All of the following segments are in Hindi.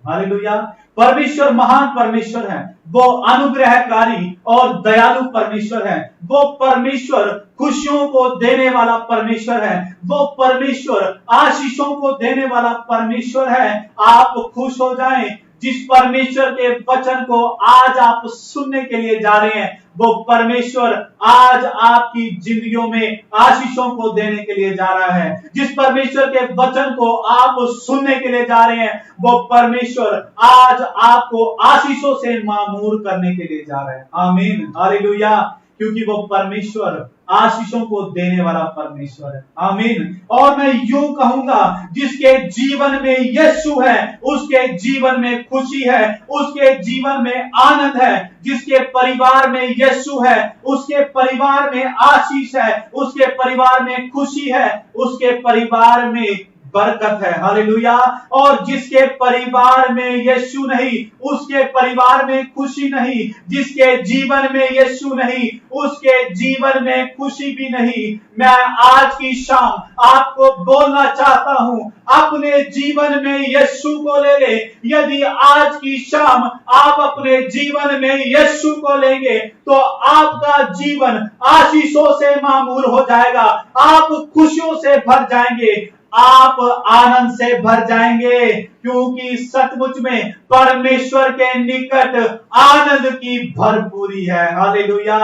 हालेलुया। परमेश्वर महान परमेश्वर है, वो अनुग्रहकारी और दयालु परमेश्वर है। वो परमेश्वर खुशियों को देने वाला परमेश्वर है, वो परमेश्वर आशीषों को देने वाला परमेश्वर है। आप खुश हो जाएं जिस परमेश्वर के वचन को आज आप सुनने के लिए जा रहे हैं। वो परमेश्वर आज आपकी जिंदगियों में आशीषों को देने के लिए जा रहा है। जिस परमेश्वर के वचन को आप सुनने के लिए जा रहे हैं, वो परमेश्वर आज आपको आशीषों से मामूर करने के लिए जा रहा है। आमीन, हालेलुया। क्योंकि वो परमेश्वर आशीषों को देने वाला परमेश्वर है। आमीन। और मैं यूं कहूंगा, जिसके जीवन में यीशु है उसके जीवन में खुशी है, उसके जीवन में आनंद है। जिसके परिवार में यीशु है उसके परिवार में आशीष है, उसके परिवार में खुशी है, उसके परिवार में बरकत है। हालेलुया। और जिसके परिवार में यीशु नहीं उसके परिवार में खुशी नहीं, जिसके जीवन में यीशु नहीं उसके जीवन में खुशी भी नहीं। मैं आज की शाम आपको बोलना चाहता हूं, अपने जीवन में यीशु को ले ले। यदि आज की शाम आप अपने जीवन में यीशु को लेंगे तो आपका जीवन आशीषों से मामूर हो जाएगा। आप खुशियों से भर जाएंगे, आप आनंद से भर जाएंगे, क्योंकि सचमुच में परमेश्वर के निकट आनंद की भरपूरी है। हालेलुया।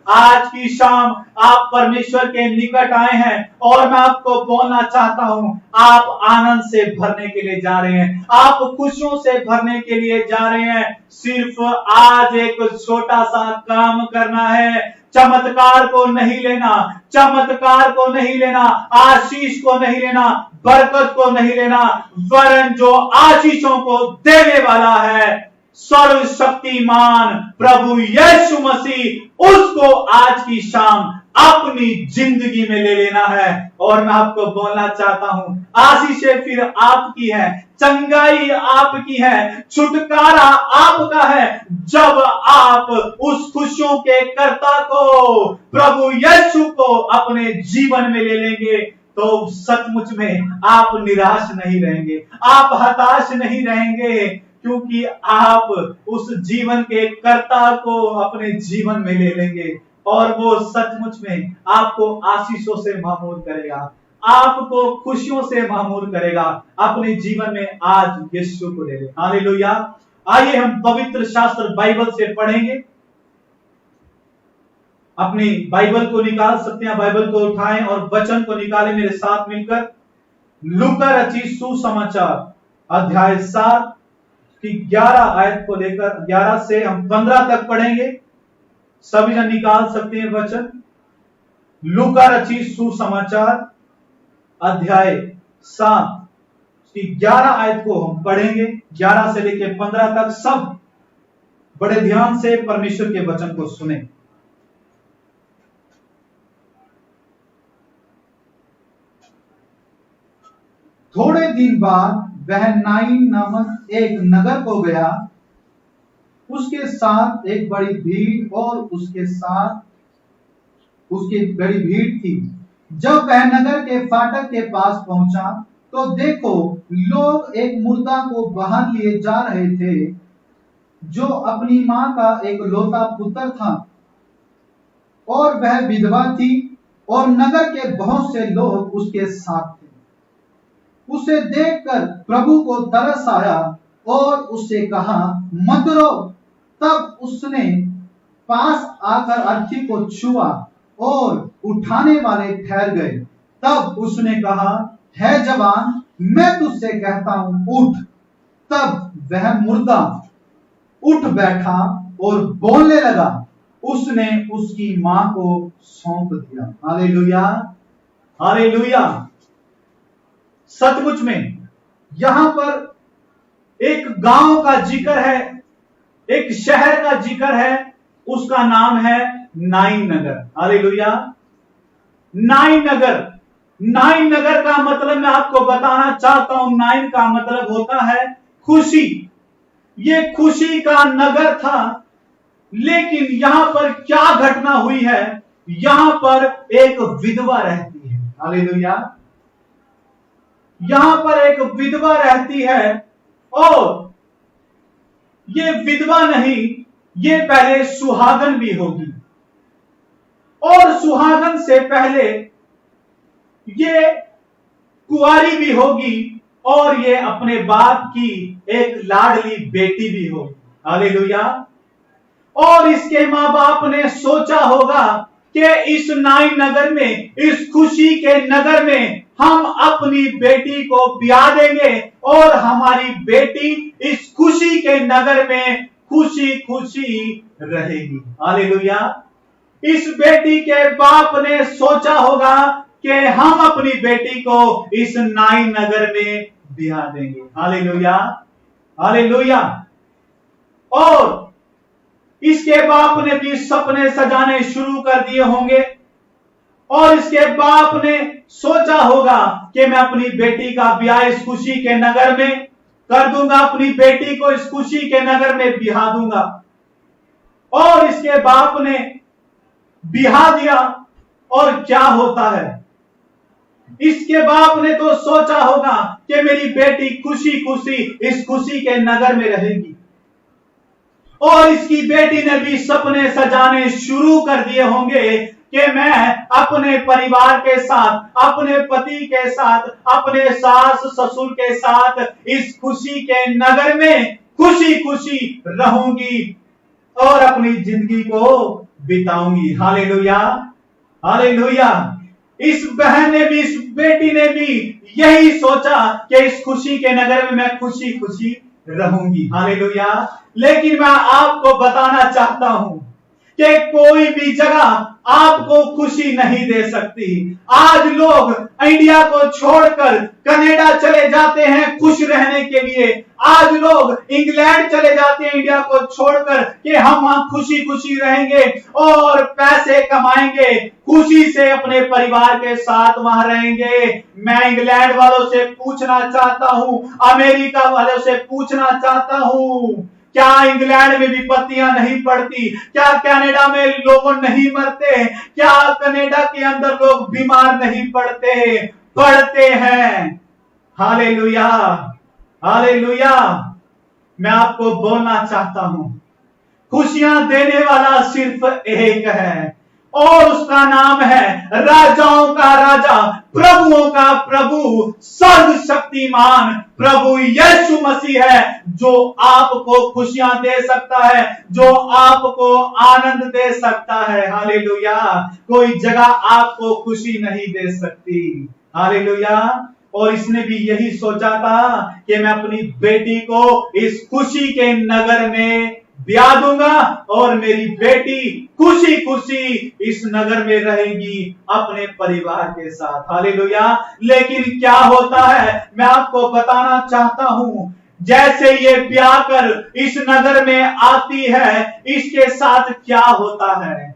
आज की शाम आप परमेश्वर के निकट आए हैं और मैं आपको बोलना चाहता हूं, आप आनंद से भरने के लिए जा रहे हैं, आप खुशियों से भरने के लिए जा रहे हैं। सिर्फ आज एक छोटा सा काम करना है। चमत्कार को नहीं लेना, चमत्कार को नहीं लेना, आशीष को नहीं लेना, बरकत को नहीं लेना, वरन जो आशीषों को देने वाला है सर्वशक्तिमान प्रभु यीशु मसीह, उसको आज की शाम अपनी जिंदगी में ले लेना है। और मैं आपको बोलना चाहता हूं, आशीषें फिर आपकी है, चंगाई आपकी है, छुटकारा आपका है, जब आप उस खुशियों के कर्ता को प्रभु यीशु को अपने जीवन में ले लेंगे तो सचमुच में आप निराश नहीं रहेंगे, आप हताश नहीं रहेंगे, क्योंकि आप उस जीवन के कर्ता को अपने जीवन में ले लेंगे और वो सचमुच में आपको आशीषों से मामूर करेगा, आपको खुशियों से मामूर करेगा। अपने जीवन में आज यीशु को ले ले। हालेलुया। आइए हम पवित्र शास्त्र बाइबल से पढ़ेंगे। अपनी बाइबल को निकाल सकते हैं, बाइबल को उठाएं और वचन को निकालें मेरे साथ मिलकर। लूका रचित सुसमाचार अध्याय 7 की 11 आयत को लेकर 11 से हम 15 तक पढ़ेंगे। सभी जन निकाल सकते हैं वचन। लूका रचित सुसमाचार अध्याय 7 की 11 आयत को हम पढ़ेंगे, 11 से लेकर 15 तक। सब बड़े ध्यान से परमेश्वर के वचन को सुने। थोड़े दिन बाद वह नाइन नामक एक नगर को गया, उसके साथ एक बड़ी भीड़ और उसके साथ उसकी बड़ी भीड़ थी। जब वह नगर के फाटक के पास पहुंचा तो देखो, लोग एक मुर्दा को बाहर लिए जा रहे थे, जो अपनी मां का एक लौता पुत्र था, और वह विधवा थी, और नगर के बहुत से लोग उसके साथ थे। उसे देखकर प्रभु को तरस आया और उससे कहा, मत रो। तब उसने पास आकर अर्थी को छुआ और उठाने वाले ठहर गए। तब उसने कहा, है जवान, मैं तुझसे कहता हूं, उठ। तब वह मुर्दा उठ बैठा और बोलने लगा। उसने उसकी मां को सौंप दिया। Hallelujah, hallelujah. सचमुच में यहां पर एक गांव का जिक्र है, एक शहर का जिक्र है, उसका नाम है नाइन नगर। हालेलुया। नाइन नगर, नाइन नगर का मतलब मैं आपको बताना चाहता हूं, नाइन का मतलब होता है खुशी। ये खुशी का नगर था, लेकिन यहां पर क्या घटना हुई है, यहां पर एक विधवा रहती है। हालेलुया। यहां पर एक विधवा रहती है और ये विधवा नहीं, ये पहले सुहागन भी होगी, और सुहागन से पहले ये कुंवारी भी होगी, और ये अपने बाप की एक लाडली बेटी भी होगी। हालेलुया। और इसके मां बाप ने सोचा होगा कि इस नाई नगर में, इस खुशी के नगर में हम अपनी बेटी को ब्याह देंगे, और हमारी बेटी इस खुशी के नगर में खुशी खुशी रहेगी। हालेलुया। इस बेटी के बाप ने सोचा होगा कि हम अपनी बेटी को इस नाई नगर में ब्याह देंगे। Hallelujah, hallelujah. और इसके बाप ने भी सपने सजाने शुरू कर दिए होंगे, और इसके बाप ने सोचा होगा कि मैं अपनी बेटी का ब्याह इस खुशी के नगर में कर दूंगा, अपनी बेटी को इस खुशी के नगर में ब्याह दूंगा। और इसके बाप ने ब्याह दिया, और क्या होता है, इसके बाप ने तो सोचा होगा कि मेरी बेटी खुशी खुशी इस खुशी के नगर में रहेगी, और इसकी बेटी ने भी सपने सजाने शुरू कर दिए होंगे कि मैं अपने परिवार के साथ, अपने पति के साथ, अपने सास ससुर के साथ इस खुशी के नगर में खुशी खुशी रहूंगी और अपनी जिंदगी को बिताऊंगी। Hallelujah, hallelujah. इस बहन ने भी, इस बेटी ने भी यही सोचा कि इस खुशी के नगर में मैं खुशी खुशी रहूंगी। हालेलुया। लेकिन मैं आपको बताना चाहता हूं कि कोई भी जगह आपको खुशी नहीं दे सकती। आज लोग इंडिया को छोड़कर कनाडा चले जाते हैं खुश रहने के लिए। आज लोग इंग्लैंड चले जाते हैं इंडिया को छोड़कर कि हम वहां खुशी खुशी रहेंगे और पैसे कमाएंगे, खुशी से अपने परिवार के साथ वहां रहेंगे। मैं इंग्लैंड वालों से पूछना चाहता हूं, अमेरिका वालों से पूछना चाहता हूं, क्या इंग्लैंड में विपत्तियां नहीं पड़ती? क्या कनाडा में लोग नहीं मरते? क्या कनाडा के अंदर लोग बीमार नहीं पड़ते? पड़ते हैं। Hallelujah, hallelujah. मैं आपको बोलना चाहता हूं, खुशियां देने वाला सिर्फ एक है, और उसका नाम है राजाओं का राजा, प्रभुओं का प्रभु, सर्वशक्तिमान प्रभु यीशु मसीह है, जो आपको खुशियां दे सकता है, जो आपको आनंद दे सकता है। हालेलुया। कोई जगह आपको खुशी नहीं दे सकती। हालेलुया। और इसने भी यही सोचा था कि मैं अपनी बेटी को इस खुशी के नगर में ब्याह दूंगा, और मेरी बेटी खुशी खुशी इस नगर में रहेगी अपने परिवार के साथ। हालेलुया। लेकिन क्या होता है, मैं आपको बताना चाहता हूं, जैसे ये ब्याह कर इस नगर में आती है, इसके साथ क्या होता है,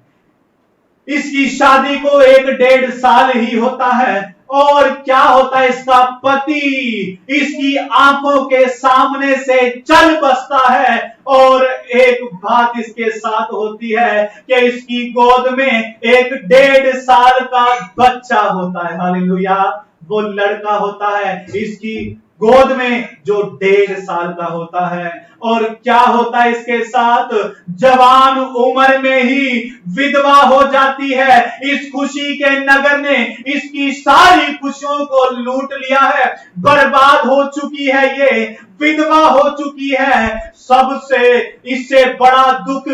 इसकी शादी को 1-1.5 साल ही होता है, और क्या होता है, इसका पति इसकी आंखों के सामने से चल बसता है, और एक बात इसके साथ होती है कि इसकी गोद में 1-1.5 साल का बच्चा होता है। हालेलुया। वो लड़का होता है इसकी गोद में जो 1.5 साल का होता है। और क्या होता है इसके साथ, जवान उम्र में ही विधवा हो जाती है। इस खुशी के नगर ने इसकी सारी खुशियों को लूट लिया है, बर्बाद हो चुकी है, ये विधवा हो चुकी है। सबसे इससे बड़ा दुख,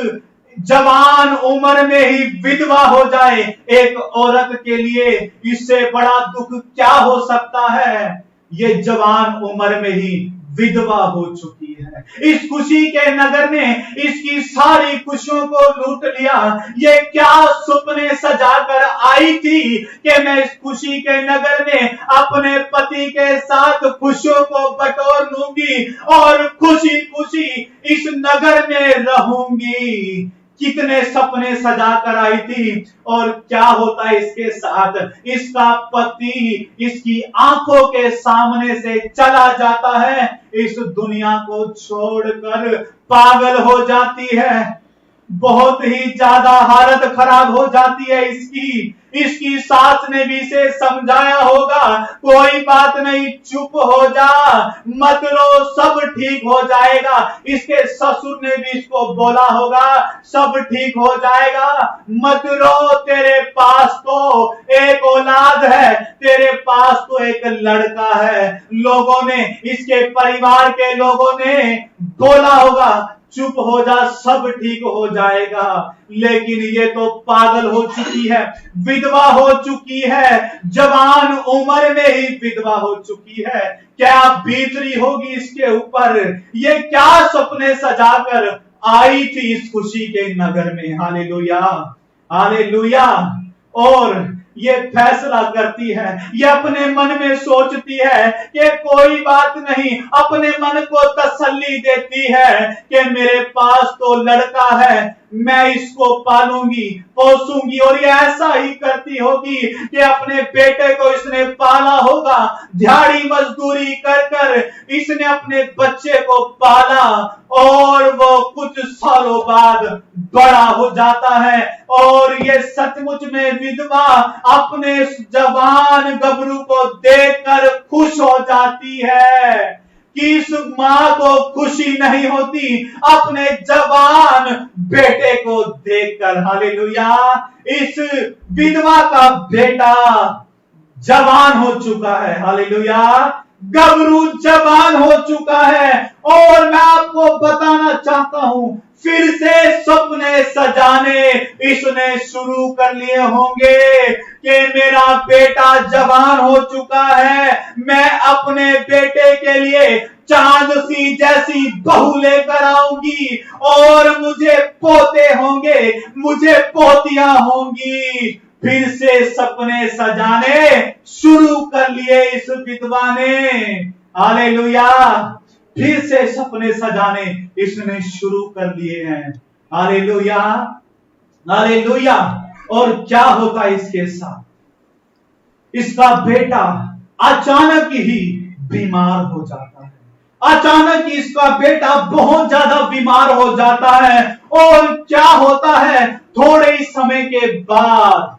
जवान उम्र में ही विधवा हो जाए एक औरत के लिए, इससे बड़ा दुख क्या हो सकता है। ये जवान उम्र में ही विधवा हो चुकी है। इस खुशी के नगर ने इसकी सारी खुशियों को लूट लिया। ये क्या सपने सजाकर आई थी कि मैं इस खुशी के नगर में अपने पति के साथ खुशियों को बटोर लूंगी और खुशी खुशी इस नगर में रहूंगी। कितने सपने सजाकर आई थी, और क्या होता है इसके साथ, इसका पति इसकी आंखों के सामने से चला जाता है, इस दुनिया को छोड़कर पागल हो जाती है। बहुत ही ज्यादा हालत खराब हो जाती है इसकी सास ने भी इसे समझाया होगा, कोई बात नहीं, चुप हो जा, मत रो, सब ठीक हो जाएगा। इसके ससुर ने भी इसको बोला होगा, सब ठीक हो जाएगा, मत रो, तेरे पास तो एक औलाद है, तेरे पास तो एक लड़का है। लोगों ने, इसके परिवार के लोगों ने बोला होगा, चुप हो जा, सब ठीक हो जाएगा। लेकिन ये तो पागल हो चुकी है, विधवा हो चुकी है, जवान उम्र में ही विधवा हो चुकी है। क्या बीत रही होगी इसके ऊपर, ये क्या सपने सजाकर आई थी इस खुशी के नगर में। Hallelujah, hallelujah. और ये फैसला करती है, ये अपने मन में सोचती है कि कोई बात नहीं, अपने मन को तसल्ली देती है कि मेरे पास तो लड़का है, मैं इसको पालूंगी, पोसूंगी। और ये ऐसा ही करती होगी कि अपने बेटे को इसने पाला होगा, दिहाड़ी मजदूरी कर कर इसने अपने बच्चे को पाला, और वो कुछ सालों बाद बड़ा हो जाता है। और ये सचमुच में विधवा अपने जवान गबरू को देखकर खुश हो जाती है। किस मां को खुशी नहीं होती अपने जवान बेटे को देखकर। हालेलुया। इस विधवा का बेटा जवान हो चुका है। हालेलुया। गबरू जवान हो चुका है। और मैं आपको बताना चाहता हूं, फिर से सपने सजाने इसने शुरू कर लिए होंगे कि मेरा बेटा जवान हो चुका है, मैं अपने बेटे के लिए चांद सी जैसी बहू लेकर आऊंगी, और मुझे पोते होंगे, मुझे पोतियां होंगी। फिर से सपने सजाने शुरू कर लिए इस विधवा ने। हालेलुया। फिर से सपने सजाने इसने शुरू कर लिए हैं। Hallelujah, hallelujah. और क्या होता है इसके साथ, इसका बेटा अचानक ही बीमार हो जाता है। अचानक ही इसका बेटा बहुत ज्यादा बीमार हो जाता है। और क्या होता है, थोड़े ही समय के बाद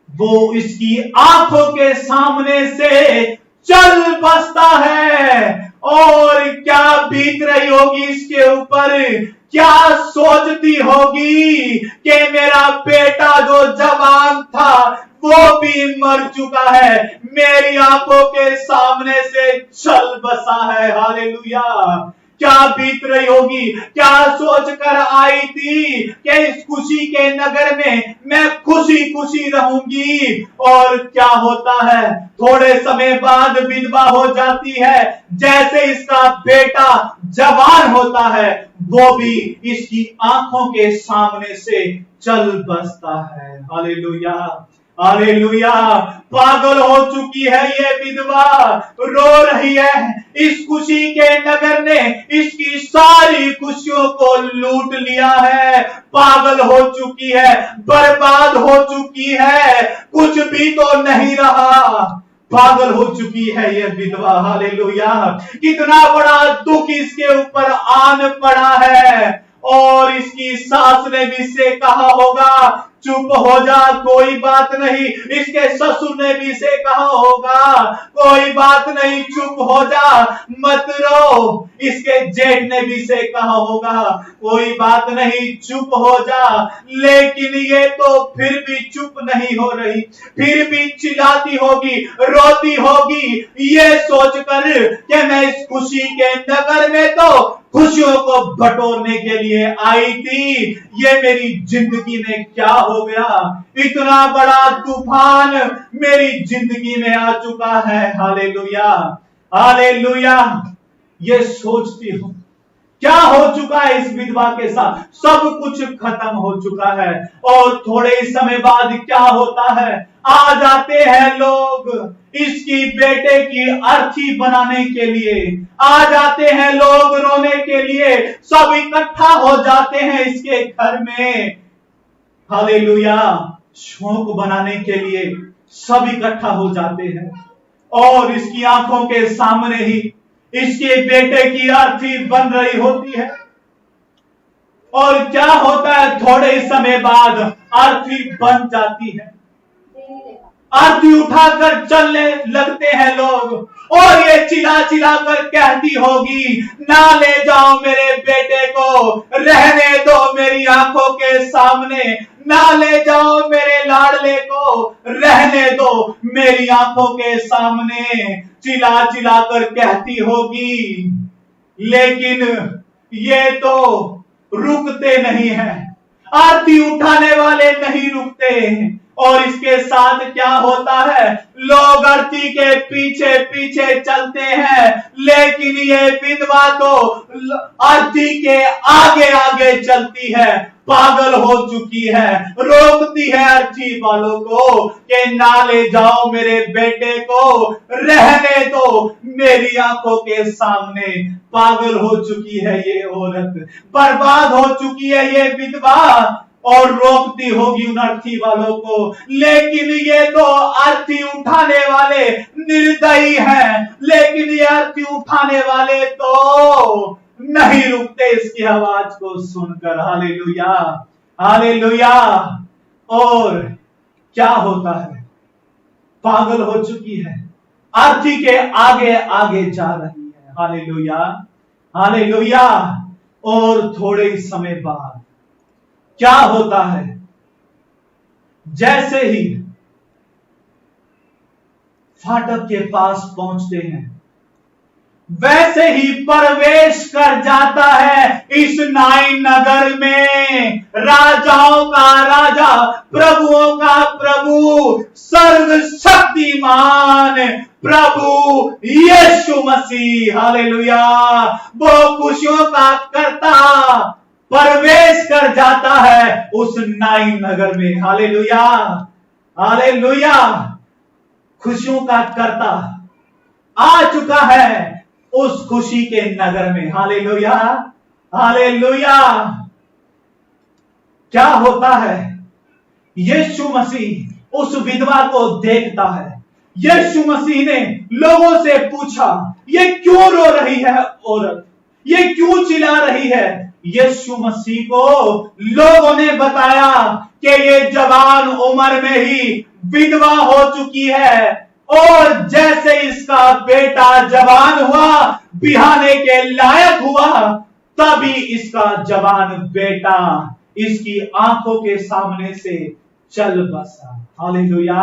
वो इसकी आंखों के सामने से चल बसता है। और क्या बीत रही होगी इसके ऊपर, क्या सोचती होगी कि मेरा बेटा जो जवान था वो भी मर चुका है, मेरी आंखों के सामने से चल बसा है। हालेलुया। क्या बीत रही होगी, क्या सोचकर आई थी कि इस खुशी के नगर में मैं खुशी खुशी रहूंगी। और क्या होता है, थोड़े समय बाद विधवा हो जाती है। जैसे इसका बेटा जवान होता है, वो भी इसकी आंखों के सामने से चल बसता है। Hallelujah, hallelujah. पागल हो चुकी है ये विधवा, रो रही है। इस खुशी के नगर ने इसकी सारी खुशियों को लूट लिया है। पागल हो चुकी है, बर्बाद हो चुकी है, कुछ भी तो नहीं रहा। पागल हो चुकी है ये विधवा। हालेलुया। कितना बड़ा दुख इसके ऊपर आन पड़ा है। और इसकी सास ने भी इसे कहा होगा, चुप हो जा, कोई बात नहीं। इसके ससुर ने भी इसे कहा होगा, कोई बात नहीं, चुप हो जा, मत रो। इसके जेठ ने भी इसे कहा होगा, कोई बात नहीं, चुप हो जा। लेकिन ये तो फिर भी चुप नहीं हो रही, फिर भी चिल्लाती होगी, रोती होगी, ये सोचकर कि मैं इस खुशी के नगर में तो खुशियों को बटोरने के लिए आई थी, ये मेरी जिंदगी में क्या हो गया, इतना बड़ा तूफान मेरी जिंदगी में आ चुका है। Hallelujah, hallelujah. ये सोचती हूं क्या हो चुका है इस विधवा के साथ, सब कुछ खत्म हो चुका है। और थोड़े ही समय बाद क्या होता है, आ जाते हैं लोग इसकी बेटे की अर्थी बनाने के लिए, आ जाते हैं लोग रोने के लिए, सब इकट्ठा हो जाते हैं इसके घर में। हालेलुया। शोक बनाने के लिए सब इकट्ठा हो जाते हैं। और इसकी आंखों के सामने ही इसके बेटे की अर्थी बन रही होती है। और क्या होता है, थोड़े ही समय बाद अर्थी बन जाती है। अर्थी उठाकर चलने लगते हैं लोग, और ये चिल्ला चिल्ला कर कहती होगी, ना ले जाओ मेरे बेटे को, रहने दो मेरी आंखों के सामने, ना ले जाओ मेरे लाडले को, रहने दो मेरी आंखों के सामने, चिल्ला चिल्ला कर कहती होगी। लेकिन ये तो रुकते नहीं हैं, आरती उठाने वाले नहीं रुकते। और इसके साथ क्या होता है, लोग आरती के पीछे पीछे चलते हैं, लेकिन ये विधवा तो आरती के आगे आगे चलती है, पागल हो चुकी है, रोकती है आरती वालों को कि ना ले जाओ मेरे बेटे को, रहने दो मेरी आंखों के सामने। पागल हो चुकी है ये औरत, बर्बाद हो चुकी है ये विधवा, और रोकती होगी उन आरती वालों को। लेकिन ये तो आरती उठाने वाले निर्दयी हैं, लेकिन ये आरती उठाने वाले तो नहीं रुकते इसकी आवाज को सुनकर। Hallelujah, hallelujah. और क्या होता है, पागल हो चुकी है, आरती के आगे आगे जा रही है। Hallelujah, hallelujah. और थोड़े ही समय बाद क्या होता है, जैसे ही फाटक के पास पहुंचते हैं, वैसे ही प्रवेश कर जाता है इस नाइन नगर में राजाओं का राजा, प्रभुओं का प्रभु, सर्वशक्तिमान प्रभु यीशु मसीह। हालेलुया। वो खुशियों का करता प्रवेश कर जाता है उस नाइन नगर में। Hallelujah, hallelujah. खुशियों का करता आ चुका है उस खुशी के नगर में। Hallelujah, hallelujah. क्या होता है, यीशु मसीह उस विधवा को देखता है। यीशु मसीह ने लोगों से पूछा, ये क्यों रो रही है औरत, ये क्यों चिल्ला रही है। यीशु मसीह को लोगों ने बताया कि ये जवान उम्र में ही विधवा हो चुकी है, और जैसे इसका बेटा जवान हुआ, बिहाने के लायक हुआ, तभी इसका जवान बेटा इसकी आंखों के सामने से चल बसा। हालेलुया।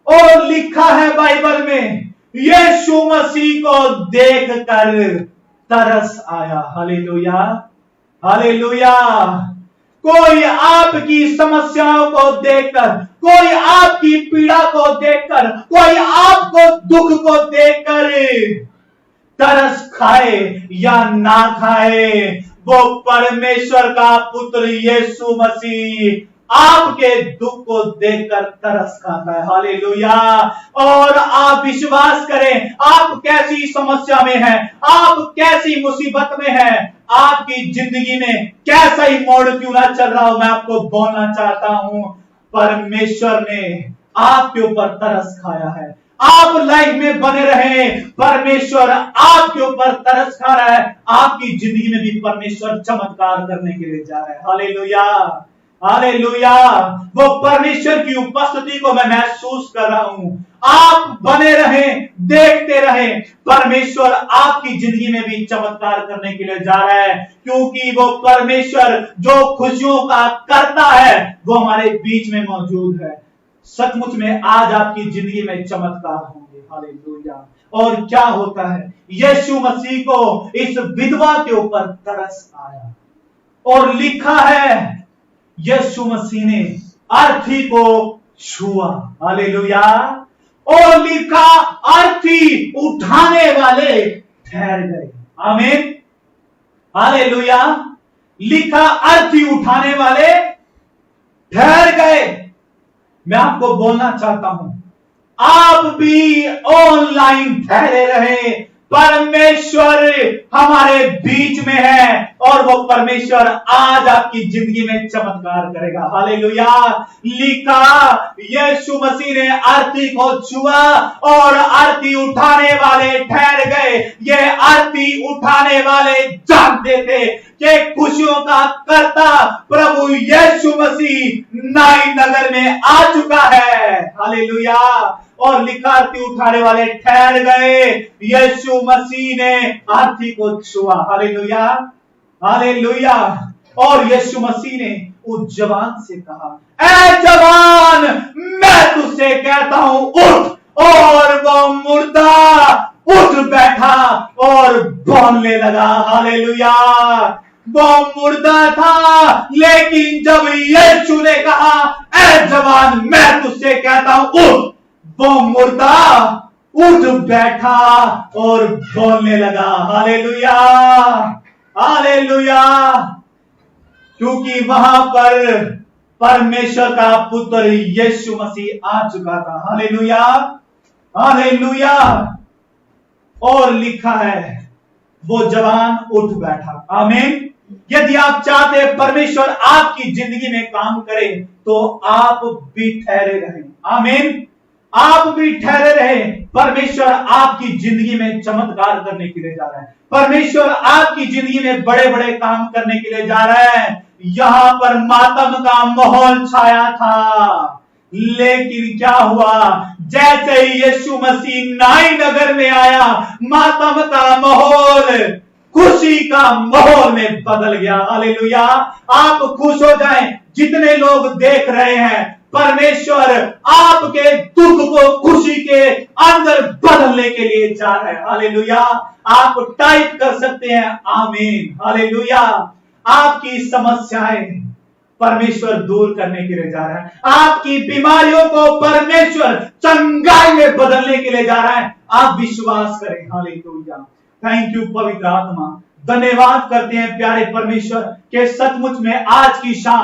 और लिखा है बाइबल में, यीशु मसीह को देखकर तरस आया। Hallelujah, hallelujah. कोई आपकी समस्याओं को देखकर, कोई आपकी पीड़ा को देखकर, कोई आपको दुख को देखकर तरस खाए या ना खाए, वो परमेश्वर का पुत्र यीशु मसीह आपके दुख को देखकर तरस खाता है। हालेलुया। और आप विश्वास करें, आप कैसी समस्या में हैं, आप कैसी मुसीबत में हैं, आपकी जिंदगी में कैसा ही मोड़ क्यों ना चल रहा हो, मैं आपको बोलना चाहता हूं, परमेश्वर ने आपके ऊपर तरस खाया है। आप लाइफ में बने रहे, परमेश्वर आपके ऊपर तरस खा रहा है। आपकी जिंदगी में भी परमेश्वर चमत्कार करने के लिए जा रहा है। Hallelujah, hallelujah. वो परमेश्वर की उपस्थिति को मैं महसूस कर रहा हूं। आप बने रहें, देखते रहें, परमेश्वर आपकी जिंदगी में भी चमत्कार करने के लिए जा रहा है, क्योंकि वो परमेश्वर जो खुशियों का करता है वो हमारे बीच में मौजूद है। सचमुच में आज आपकी जिंदगी में चमत्कार होंगे। हालेलुया। और क्या होता है, यीशु मसीह को इस विधवा के ऊपर तरस आया, और लिखा है यीशु मसीह ने अर्थी को छुआ। हालेलुया। और लिखा, अर्थी उठाने वाले ठहर गए। आमीन, हालेलुया। लिखा, अर्थी उठाने वाले ठहर गए। मैं आपको बोलना चाहता हूं, आप भी ऑनलाइन ठहरे रहे, परमेश्वर हमारे बीच में है और वो परमेश्वर आज आपकी जिंदगी में चमत्कार करेगा। हालेलुया। लिखा, यीशु मसीह ने आरती को छुआ और आरती उठाने वाले ठहर गए। ये आरती उठाने वाले जानते थे कि खुशियों का कर्ता प्रभु यीशु मसीह नाई नगर में आ चुका है। हालेलुया। और लिखा, आरती उठाने वाले ठहर गए, यीशु मसीह ने आरती को छुआ। Hallelujah, hallelujah. और यीशु मसीह ने उस जवान से कहा, ऐ जवान, मैं तुझसे कहता हूं उठ। और वो मुर्दा उठ बैठा और बोलने लगा। हालेलुया। वो मुर्दा था, लेकिन जब यीशु ने कहा, ऐ जवान, मैं तुझसे कहता हूं उठ, वो मुर्दा उठ बैठा और बोलने लगा। Hallelujah, hallelujah. क्योंकि वहां पर परमेश्वर का पुत्र यीशु मसीह आ चुका था। Hallelujah, hallelujah. और लिखा है, वो जवान उठ बैठा। आमीन। यदि आप चाहते हैं परमेश्वर आपकी जिंदगी में काम करे, तो आप भी ठहरे रहें। आमीन। आप भी ठहरे रहे। परमेश्वर आपकी जिंदगी में चमत्कार करने के लिए जा रहा है। परमेश्वर आपकी जिंदगी में बड़े बड़े काम करने के लिए जा रहा है। यहां पर मातम का माहौल छाया था, लेकिन क्या हुआ, जैसे ही यीशु मसीह नाई नगर में आया, मातम का माहौल खुशी का माहौल में बदल गया। हालेलुया। आप खुश हो जाएं। जितने लोग देख रहे हैं, परमेश्वर आपके दुख को खुशी के अंदर बदलने के लिए जा रहा है। हालेलुया। आप टाइप कर सकते हैं, आमीन। हालेलुया। आपकी समस्याएं परमेश्वर दूर करने के लिए जा रहा है। आपकी बीमारियों को परमेश्वर चंगाई में बदलने के लिए जा रहा है। आप विश्वास करें। हालेलुया। थैंक यू पवित्र आत्मा। धन्यवाद करते हैं प्यारे परमेश्वर के सचमुच में आज की शाम